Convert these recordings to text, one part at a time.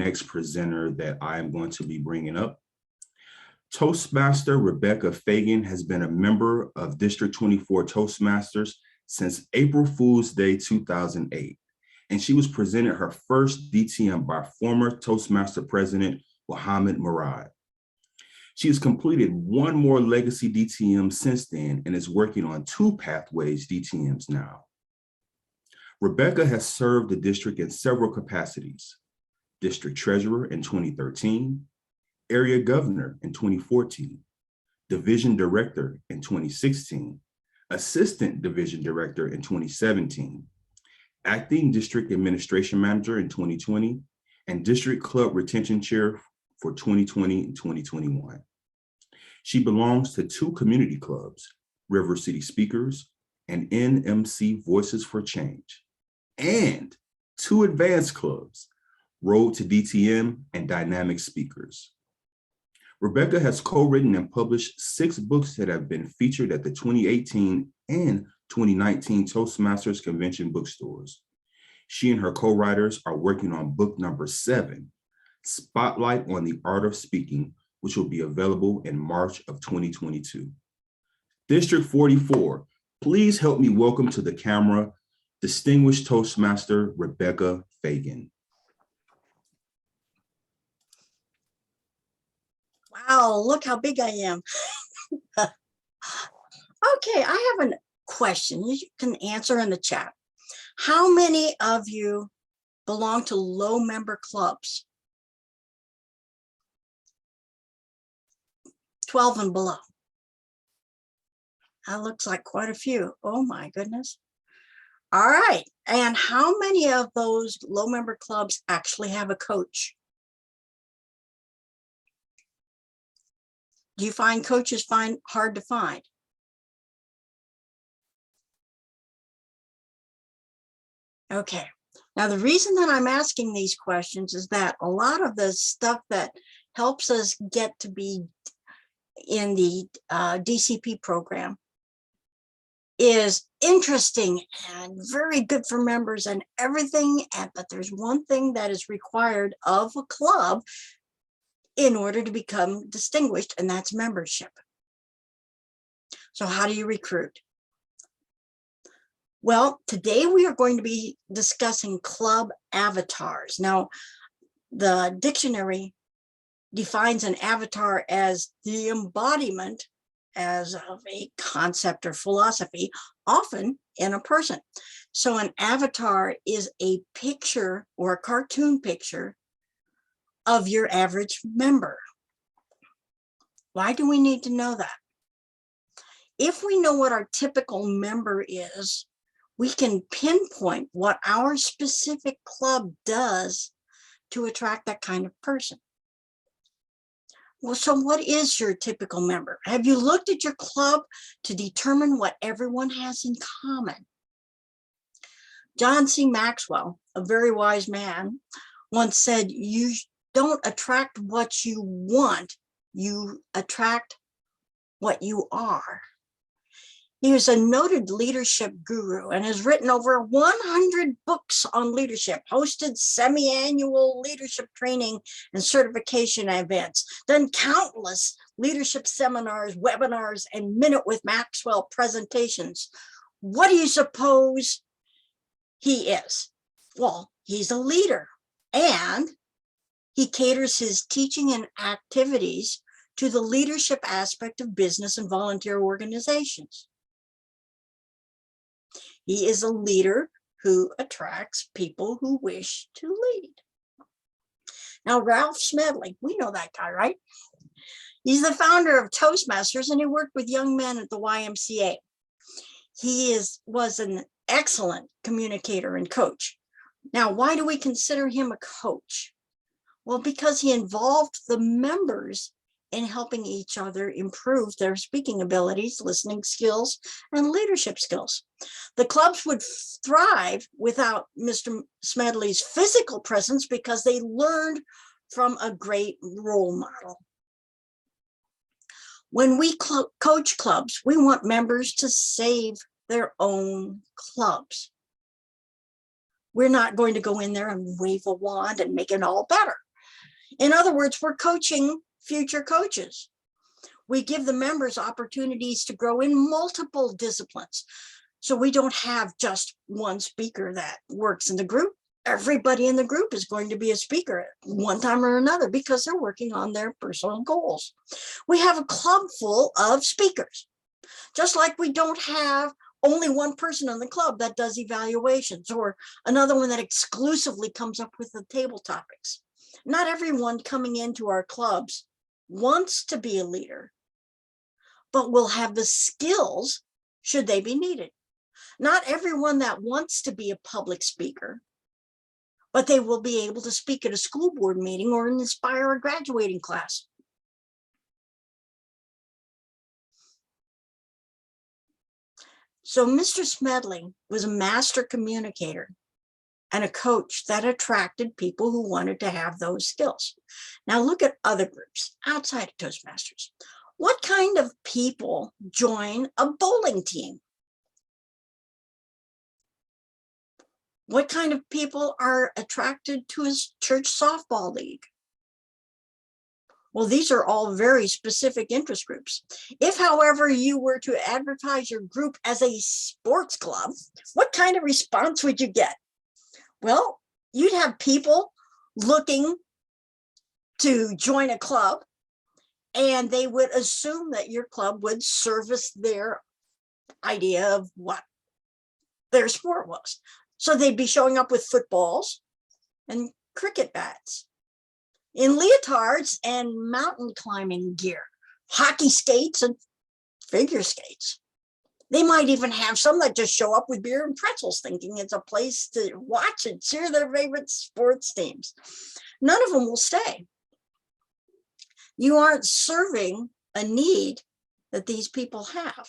next presenter that I am going to be bringing up. Toastmaster Rebecca Fagan has been a member of District 24 Toastmasters since April Fool's Day 2008, and she was presented her first DTM by former Toastmaster President Mohammed Murad. She has completed one more legacy DTM since then and is working on 2 Pathways DTMs now. Rebecca has served the district in several capacities: District Treasurer in 2013, Area Governor in 2014, Division Director in 2016, Assistant Division Director in 2017, Acting District Administration Manager in 2020, and District Club Retention Chair for 2020 and 2021. She belongs to 2 community clubs, River City Speakers and NMC Voices for Change, and 2 advanced clubs, Road to DTM and Dynamic Speakers. Rebecca has co-written and published 6 books that have been featured at the 2018 and 2019 Toastmasters Convention bookstores. She and her co-writers are working on book number 7, Spotlight on the Art of Speaking, which will be available in March of 2022. District 44, please help me welcome to the camera distinguished Toastmaster Rebecca Fagan. Wow, look how big I am. Okay, I have a question you can answer in the chat. How many of you belong to low member clubs? 12 and below. That looks like quite a few. Oh my goodness. All right, and how many of those low member clubs actually have a coach? Do you find coaches hard to find? Okay, now the reason that I'm asking these questions is that a lot of the stuff that helps us get to be in the DCP program is interesting and very good for members and everything, but there's one thing that is required of a club in order to become distinguished, and that's membership. So how do you recruit? Well, today we are going to be discussing club avatars. Now, the dictionary defines an avatar as the embodiment as of a concept or philosophy, often in a person. So an avatar is a picture or a cartoon picture of your average member. Why do we need to know that? If we know what our typical member is, we can pinpoint what our specific club does to attract that kind of person. Well, so what is your typical member? Have you looked at your club to determine what everyone has in common? John C. Maxwell, a very wise man, once said, you don't attract what you want, you attract what you are. He was a noted leadership guru and has written over 100 books on leadership, hosted semi-annual leadership training and certification events, done countless leadership seminars, webinars, and Minute with Maxwell presentations. What do you suppose he is? Well, he's a leader, and he caters his teaching and activities to the leadership aspect of business and volunteer organizations. He is a leader who attracts people who wish to lead. Now, Ralph Smedley, we know that guy, right? He's the founder of Toastmasters, and he worked with young men at the YMCA. He was an excellent communicator and coach. Now, why do we consider him a coach? Well, because he involved the members in helping each other improve their speaking abilities, listening skills, and leadership skills. The clubs would thrive without Mr. Smedley's physical presence because they learned from a great role model. When we coach clubs, we want members to save their own clubs. We're not going to go in there and wave a wand and make it all better. In other words, we're coaching future coaches. We give the members opportunities to grow in multiple disciplines. So we don't have just one speaker that works in the group. Everybody in the group is going to be a speaker at one time or another because they're working on their personal goals. We have a club full of speakers, just like we don't have only one person in the club that does evaluations or another one that exclusively comes up with the table topics. Not everyone coming into our clubs wants to be a leader, but will have the skills should they be needed. Not everyone that wants to be a public speaker, but they will be able to speak at a school board meeting or inspire a graduating class. So Mr. Smedley was a master communicator and a coach that attracted people who wanted to have those skills. Now look at other groups outside of Toastmasters. What kind of people join a bowling team? What kind of people are attracted to a church softball league? Well, these are all very specific interest groups. If, however, you were to advertise your group as a sports club, what kind of response would you get? Well, you'd have people looking to join a club, and they would assume that your club would service their idea of what their sport was. So they'd be showing up with footballs and cricket bats, in leotards and mountain climbing gear, hockey skates and figure skates. They might even have some that just show up with beer and pretzels, thinking it's a place to watch and cheer their favorite sports teams. None of them will stay. You aren't serving a need that these people have.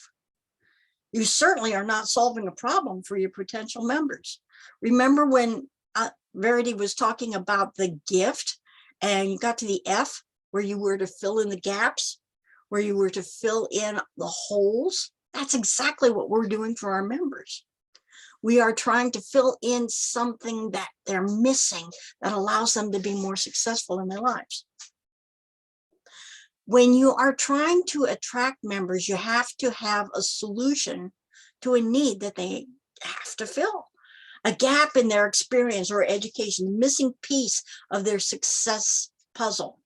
You certainly are not solving a problem for your potential members. Remember when Verity was talking about the gift, and you got to the F, where you were to fill in the gaps, where you were to fill in the holes? That's exactly what we're doing for our members. We are trying to fill in something that they're missing that allows them to be more successful in their lives. When you are trying to attract members, you have to have a solution to a need that they have to fill. A gap in their experience or education, the missing piece of their success puzzle.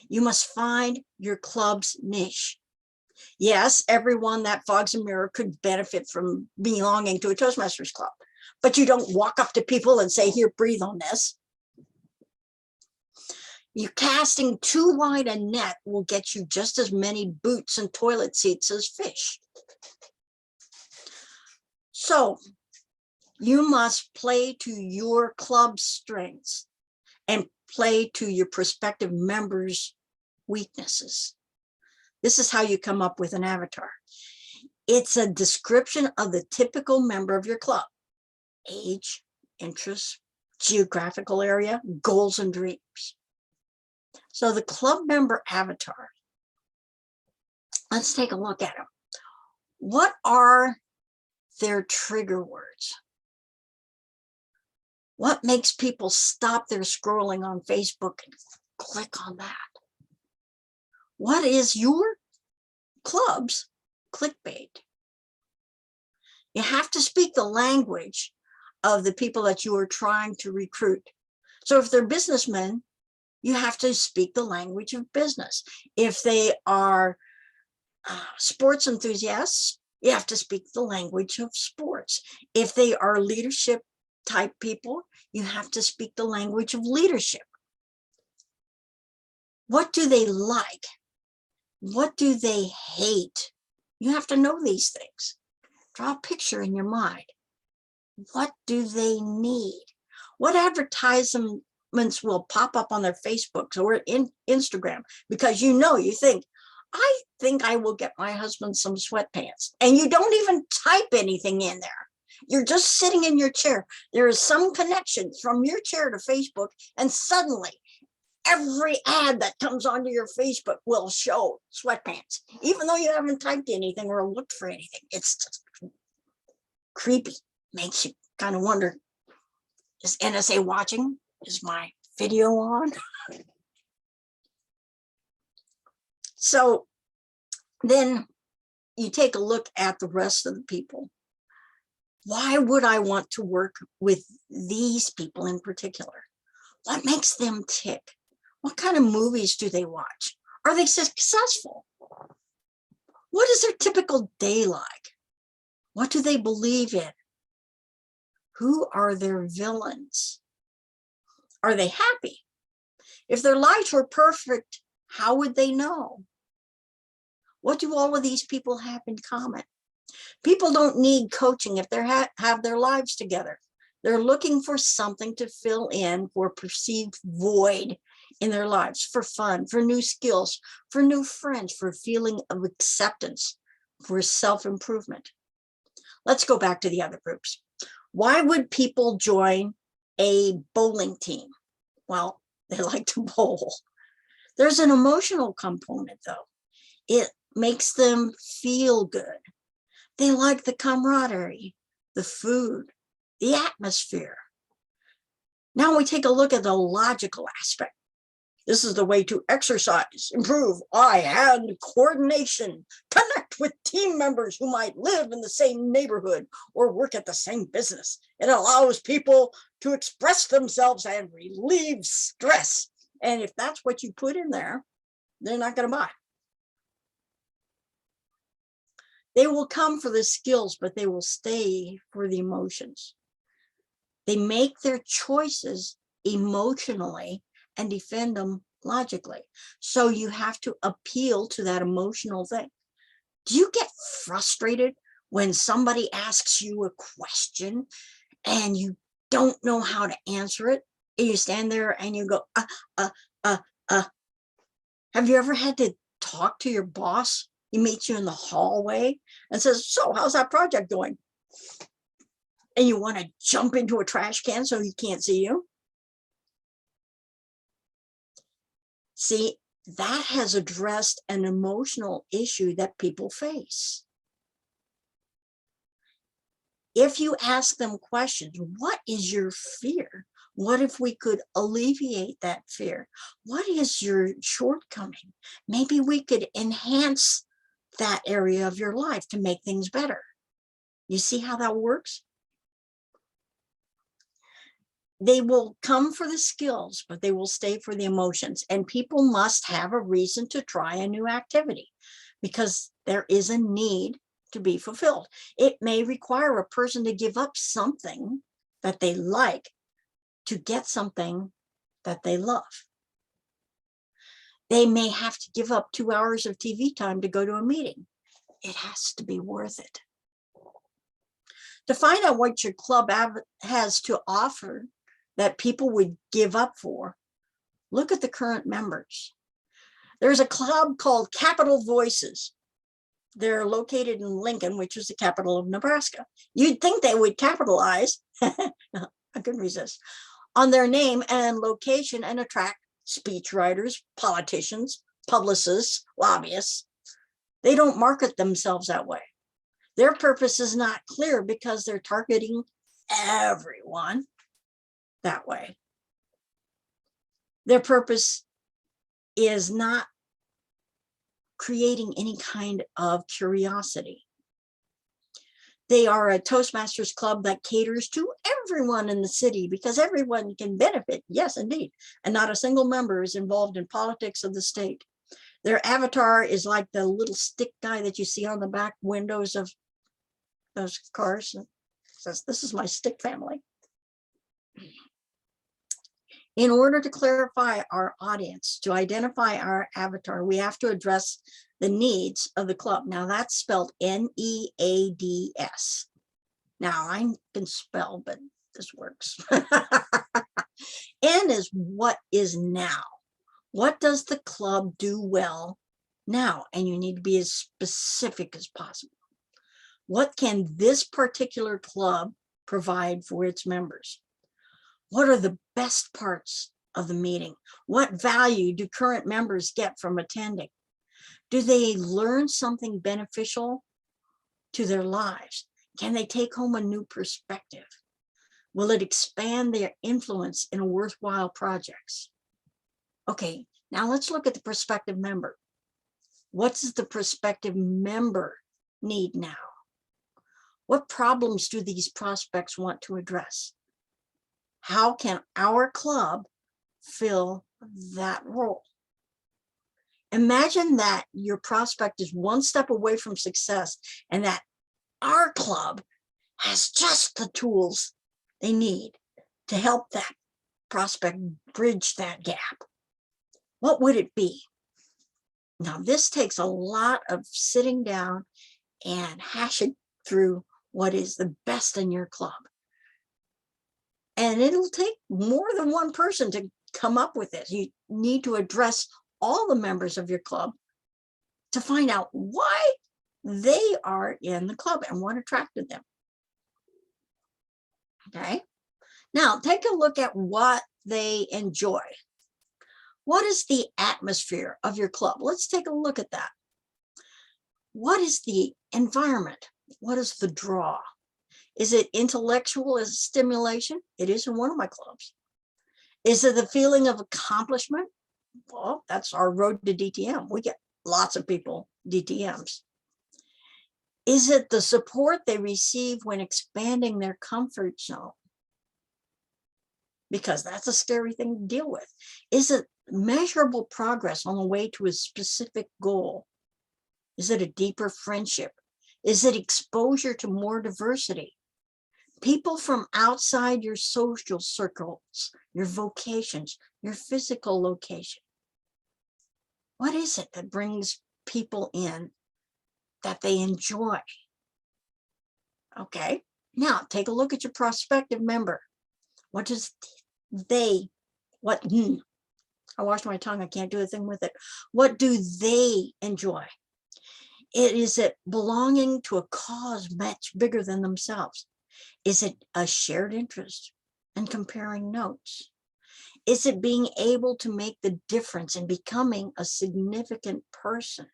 You must find your club's niche. Yes, everyone that fogs a mirror could benefit from belonging to a Toastmasters club, but you don't walk up to people and say, here, breathe on this. You casting too wide a net will get you just as many boots and toilet seats as fish. So you must play to your club's strengths and play to your prospective members' weaknesses. This is how you come up with an avatar. It's a description of the typical member of your club: age, interests, geographical area, goals, and dreams. So the club member avatar, let's take a look at them. What are their trigger words? What makes people stop their scrolling on Facebook and click on that? What is your club's clickbait? You have to speak the language of the people that you are trying to recruit. So if they're businessmen, you have to speak the language of business. If they are sports enthusiasts, you have to speak the language of sports. If they are leadership type people, you have to speak the language of leadership. What do they like? What do they hate? You have to know these things. Draw a picture in your mind. What do they need? What advertisements will pop up on their Facebooks or in Instagram? Because you think, I think I will get my husband some sweatpants. And you don't even type anything in there. You're just sitting in your chair. There is some connection from your chair to Facebook, and suddenly every ad that comes onto your Facebook will show sweatpants, even though you haven't typed anything or looked for anything. It's just creepy. Makes you kind of wonder, is NSA watching? Is my video on? So then you take a look at the rest of the people. Why would I want to work with these people in particular? What makes them tick? What kind of movies do they watch? Are they successful? What is their typical day like? What do they believe in? Who are their villains? Are they happy? If their lives were perfect, how would they know? What do all of these people have in common? People don't need coaching if they have their lives together. They're looking for something to fill in for perceived void in their lives, for fun, for new skills, for new friends, for feeling of acceptance, for self-improvement. Let's go back to the other groups. Why would people join a bowling team? Well, they like to bowl. There's an emotional component, though. It makes them feel good. They like the camaraderie, the food, the atmosphere. Now we take a look at the logical aspect. This is the way to exercise, improve eye-hand coordination, connect with team members who might live in the same neighborhood or work at the same business. It allows people to express themselves and relieve stress. And if that's what you put in there, they're not going to buy. They will come for the skills, but they will stay for the emotions. They make their choices emotionally and defend them logically. So you have to appeal to that emotional thing. Do you get frustrated when somebody asks you a question and you don't know how to answer it? And you stand there and you go, Have you ever had to talk to your boss? He meets you in the hallway and says, so how's that project going? And you want to jump into a trash can so he can't see you? See, that has addressed an emotional issue that people face. If you ask them questions, what is your fear? What if we could alleviate that fear? What is your shortcoming? Maybe we could enhance that area of your life to make things better. You see how that works? They will come for the skills, but they will stay for the emotions. And people must have a reason to try a new activity because there is a need to be fulfilled. It may require a person to give up something that they like to get something that they love. They may have to give up 2 hours of TV time to go to a meeting. It has to be worth it. To find out what your club has to offer that people would give up for, look at the current members. There's a club called Capital Voices. They're located in Lincoln, which is the capital of Nebraska. You'd think they would capitalize, I couldn't resist, on their name and location and attract speechwriters, politicians, publicists, lobbyists. They don't market themselves that way. Their purpose is not clear because they're targeting everyone that way. Their purpose is not creating any kind of curiosity. They are a Toastmasters club that caters to everyone in the city because everyone can benefit. Yes, indeed. And not a single member is involved in politics of the state. Their avatar is like the little stick guy that you see on the back windows of those cars. It says, this is my stick family. In order to clarify our audience, to identify our avatar, we have to address the needs of the club. Now that's spelled N-E-A-D-S. Now I can spell, but this works. N is what is now. What does the club do well now? And you need to be as specific as possible. What can this particular club provide for its members? What are the best parts of the meeting? What value do current members get from attending? Do they learn something beneficial to their lives? Can they take home a new perspective? Will it expand their influence in worthwhile projects? Okay, now let's look at the prospective member. What does the prospective member need now? What problems do these prospects want to address? How can our club fill that role? Imagine that your prospect is one step away from success and that our club has just the tools they need to help that prospect bridge that gap. What would it be? Now, this takes a lot of sitting down and hashing through what is the best in your club. And it'll take more than one person to come up with this. You need to address all the members of your club to find out why they are in the club and what attracted them. Okay. Now, take a look at what they enjoy. What is the atmosphere of your club? Let's take a look at that. What is the environment? What is the draw? Is it intellectual stimulation? It is in one of my clubs. Is it the feeling of accomplishment? Well, that's our road to DTM. We get lots of people DTMs. Is it the support they receive when expanding their comfort zone? Because that's a scary thing to deal with. Is it measurable progress on the way to a specific goal? Is it a deeper friendship? Is it exposure to more diversity? People from outside your social circles, your vocations, your physical location. What is it that brings people in that they enjoy? Okay, now take a look at your prospective member. What does I washed my tongue, I can't do a thing with it. What do they enjoy? Is it belonging to a cause much bigger than themselves? Is it a shared interest and comparing notes? Is it being able to make the difference in becoming a significant person?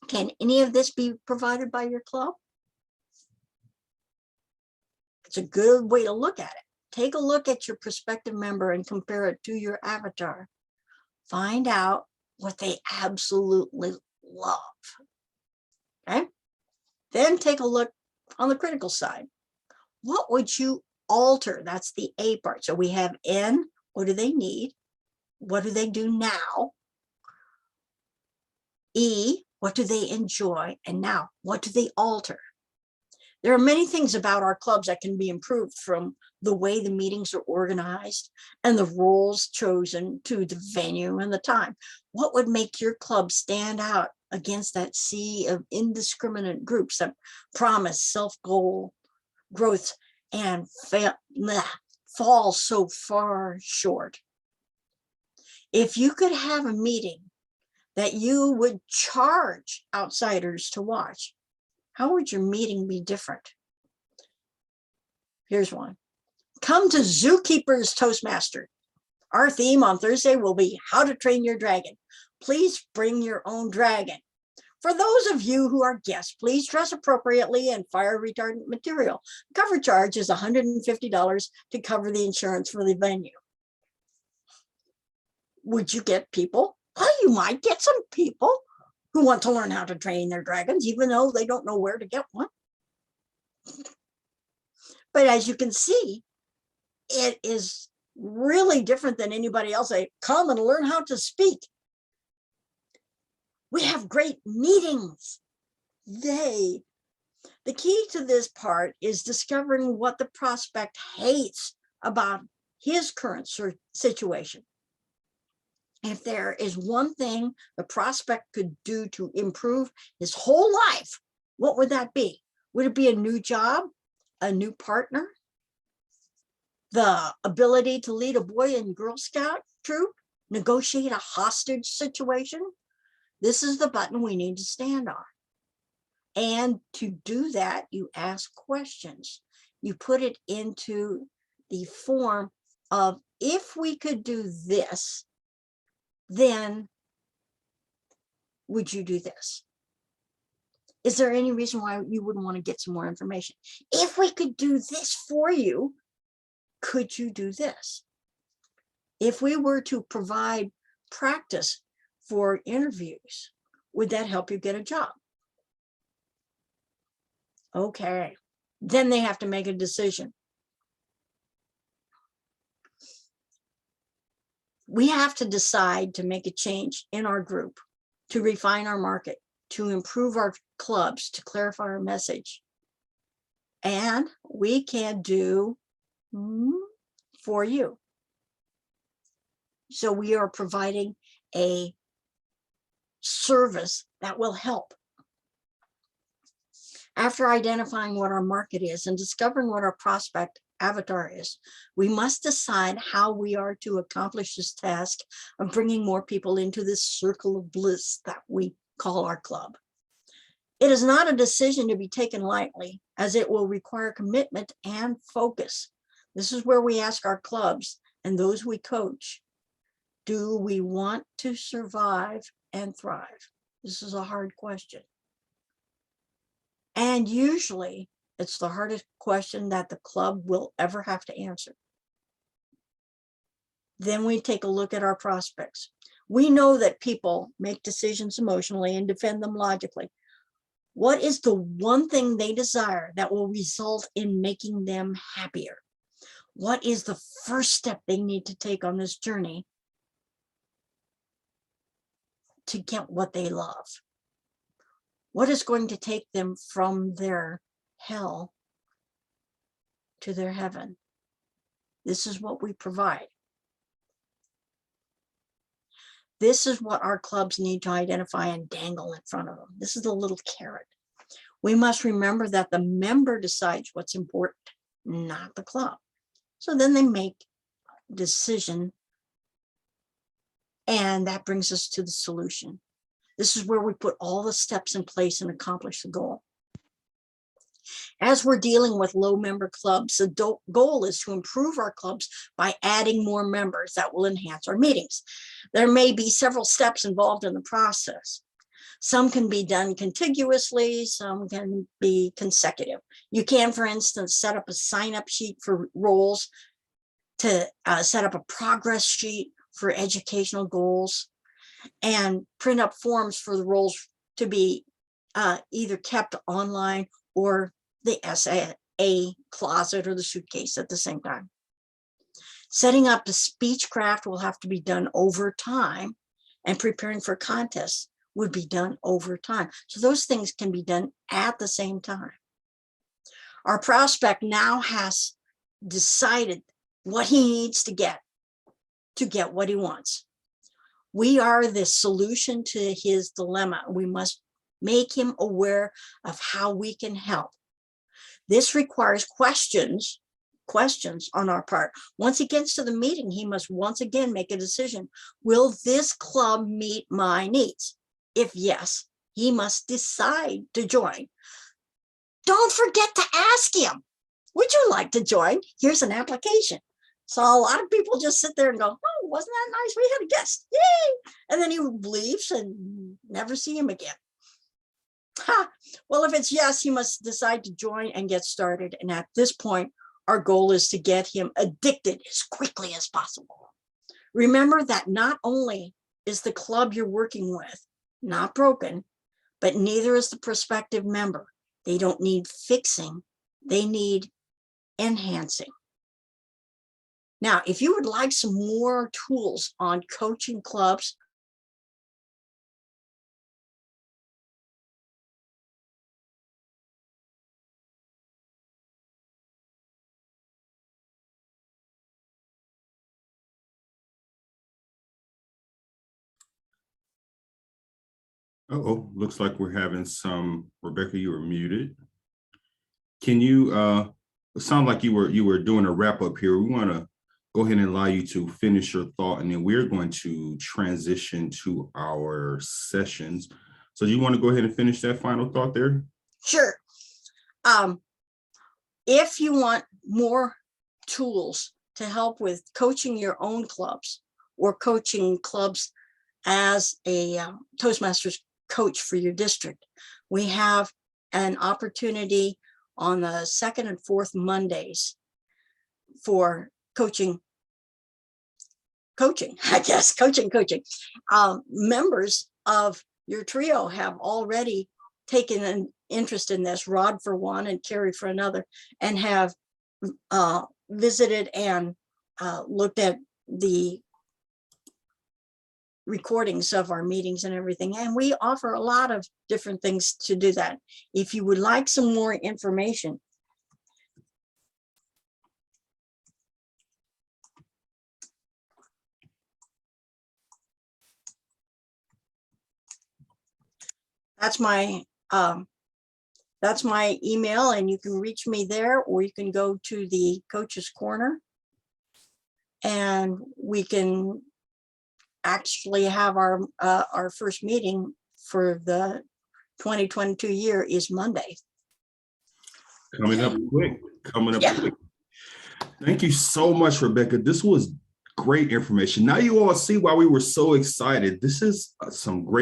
Can any of this be provided by your club? It's a good way to look at it. Take a look at your prospective member and compare it to your avatar. Find out what they absolutely love. Okay? Then take a look on the critical side. What would you alter? That's the A part. So we have N, what do they need? What do they do now? E, what do they enjoy? And now, what do they alter? There are many things about our clubs that can be improved, from the way the meetings are organized and the roles chosen to the venue and the time. What would make your club stand out against that sea of indiscriminate groups that promise self-goal growth and fall so far short? If you could have a meeting that you would charge outsiders to watch, how would your meeting be different? Here's one. Come to Zookeeper's Toastmaster. Our theme on Thursday will be how to train your dragon. Please bring your own dragon. For those of you who are guests, please dress appropriately and fire retardant material. Cover charge is $150 to cover the insurance for the venue. Would you get people? Well, you might get some people who want to learn how to train their dragons, even though they don't know where to get one. But as you can see, it is really different than anybody else. They come and learn how to speak. We have great meetings. Yay. The key to this part is discovering what the prospect hates about his current situation. If there is one thing the prospect could do to improve his whole life, what would that be? Would it be a new job, a new partner, the ability to lead a Boy and Girl Scout troop, negotiate a hostage situation? This is the button we need to stand on. And to do that, you ask questions. You put it into the form of, if we could do this, then would you do this? Is there any reason why you wouldn't want to get some more information? If we could do this for you, could you do this? If we were to provide practice for interviews. Would that help you get a job? Okay. Then they have to make a decision. We have to decide to make a change in our group, to refine our market, to improve our clubs, to clarify our message. And we can do for you. So we are providing a service that will help. After identifying what our market is and discovering what our prospect avatar is, we must decide how we are to accomplish this task of bringing more people into this circle of bliss that we call our club. It is not a decision to be taken lightly, as it will require commitment and focus. This is where we ask our clubs and those we coach, do we want to survive and thrive? This is a hard question. And usually it's the hardest question that the club will ever have to answer. Then we take a look at our prospects. We know that people make decisions emotionally and defend them logically. What is the one thing they desire that will result in making them happier? What is the first step they need to take on this journey to get what they love? What is going to take them from their hell to their heaven? This is what we provide. This is what our clubs need to identify and dangle in front of them. This is the little carrot. We must remember that the member decides what's important, not the club. So then they make a decision, and that brings us to the solution. This is where we put all the steps in place and accomplish the goal. As we're dealing with low member clubs, the goal is to improve our clubs by adding more members that will enhance our meetings. There may be several steps involved in the process. Some can be done contiguously, some can be consecutive. You can, for instance, set up a sign-up sheet for roles, to set up a progress sheet for educational goals, and print up forms for the roles to be either kept online or the SA closet or the suitcase at the same time. Setting up the speech craft will have to be done over time, and preparing for contests would be done over time. So those things can be done at the same time. Our prospect now has decided what he needs to get what he wants. We are the solution to his dilemma. We must make him aware of how we can help. This requires questions on our part. Once he gets to the meeting, he must once again make a decision. Will this club meet my needs? If yes, he must decide to join. Don't forget to ask him, would you like to join? Here's an application. So a lot of people just sit there and go, oh, wasn't that nice? We had a guest, yay! And then he leaves and never see him again. Well, if it's yes, he must decide to join and get started. And at this point, our goal is to get him addicted as quickly as possible. Remember that not only is the club you're working with not broken, but neither is the prospective member. They don't need fixing, they need enhancing. Now, if you would like some more tools on coaching clubs, Uh-oh, looks like we're having some, Rebecca, you were muted. Can you, it sounded like you were doing a wrap up here. We want to go ahead and allow you to finish your thought, and then we're going to transition to our sessions. So do you want to go ahead and finish that final thought there? Sure. If you want more tools to help with coaching your own clubs or coaching clubs as a Toastmasters coach for your district, we have an opportunity on the second and fourth Mondays for coaching coaching, I guess, coaching. Members of your trio have already taken an interest in this, Rod for one and Carrie for another, and have visited and looked at the recordings of our meetings and everything. And we offer a lot of different things to do that. If you would like some more information, that's my email, and you can reach me there, or you can go to the Coach's Corner and we can actually have our first meeting for the 2022 year is Monday. Coming up quick. Yeah. Quick. Thank you so much, Rebecca. This was great information. Now you all see why we were so excited. This is some great